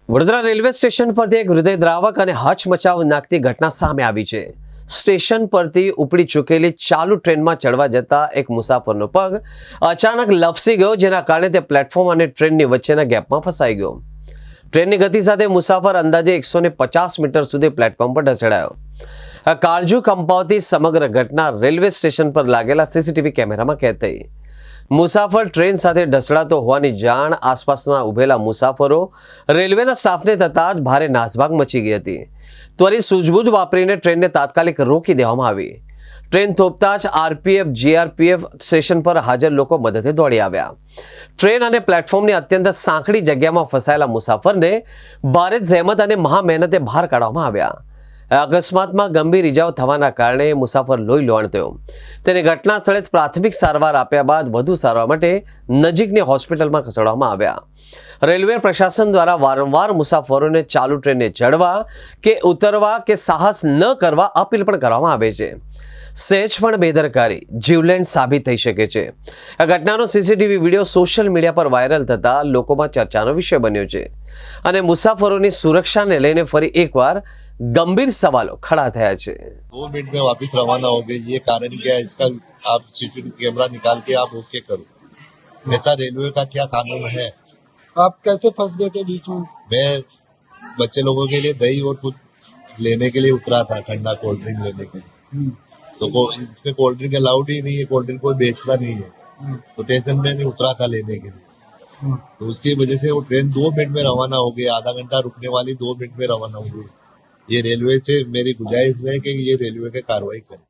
Vadodara railway station પરથી એક હૃદયદ્રાવક અને હચમચાવ નાખતી ઘટના સામે આવી છે. સ્ટેશન પરથી ઉપડી ચૂકેલી ચાલુ ટ્રેનમાં ચડવા જતા એક મુસાફરનો પગ અચાનક લપસી ગયો, જેના કારણે તે પ્લેટફોર્મ અને ટ્રેનની વચ્ચેના ગેપમાં ફસાઈ ગયો. ટ્રેનની ગતિ સાથે મુસાફર અંદાજે 150 મીટર સુધી પ્લેટફોર્મ પર ઢસડાયો. આ કાળજુ કંપાવતી સમગ્ર ઘટના રેલવે સ્ટેશન પર લાગેલા સીસીટીવી કેમેરામાં કેદ થઈ. મુસાફર ટ્રેન સાથે ઢસડાતો હોવાની જાણ આસપાસના ઉભેલા મુસાફરો રેલવેના સ્ટાફને થતાં જ ભારે નાસભાગ મચી ગઈ હતી. ત્વરિત સૂઝબૂઝ વાપરીને ટ્રેનને તાત્કાલિક રોકી દેવામાં આવી. ટ્રેન થોપતા જ આરપીએફ, જીઆરપીએફ સ્ટેશન પર હાજર લોકો મદદે દોડી આવ્યા. ટ્રેન અને પ્લેટફોર્મની અત્યંત સાંકડી જગ્યામાં ફસાયેલા મુસાફરને ભારે જહેમત અને મહા મહેનતે બહાર કાઢવામાં આવ્યા. અકસ્માતમાં ગંભીર ઇજાઓ થવાના કારણે મુસાફર લોહી લોહણ થયો. તેને ઘટના સ્થળે જ પ્રાથમિક સારવાર આપ્યા બાદ વધુ સારવાર માટે નજીકની હોસ્પિટલમાં ખસેડવામાં આવ્યા. રેલવે પ્રશાસન દ્વારા વારંવાર મુસાફરોને ચાલુ ટ્રેનને ચડવા કે ઉતરવા કે સાહસ ન કરવા અપીલ પણ કરવામાં આવે છે. સહેજ પણ બેદરકારી જીવલેણ સાબિત થઈ શકે છે. આ ઘટનાનો સીસીટીવી વિડીયો સોશિયલ મીડિયા પર વાયરલ થતા લોકોમાં ચર્ચાનો વિષય બન્યો છે અને મુસાફરોની સુરક્ષાને લઈને ફરી એકવાર गंभीर सवालों खड़ा थया छे. 2 मिनट में वापस रवाना हो गए, ये कारण क्या है? इसका आप सीसीटीवी कैमरा निकाल के आप ओके करो. ऐसा रेलवे का क्या कानून है? आप कैसे फंस गए थे बीच में? मैं बच्चे लोगों के लिए दही और कुछ लेने के लिए उतरा था, ठंडा कोल्ड ड्रिंक लेने के लिए. तो इसमें कोल्ड ड्रिंक अलाउड ही नहीं है, कोल्ड ड्रिंक कोई बेचता नहीं है. तो स्टेशन में नहीं उतरा था लेने के लिए. तो उसकी वजह से वो ट्रेन 2 मिनट में रवाना हो गई. आधा घंटा रुकने वाली 2 मिनट में रवाना हो गई. ये रेलवे से मेरी गुजारिश है कि ये रेलवे पे कार्रवाई करें.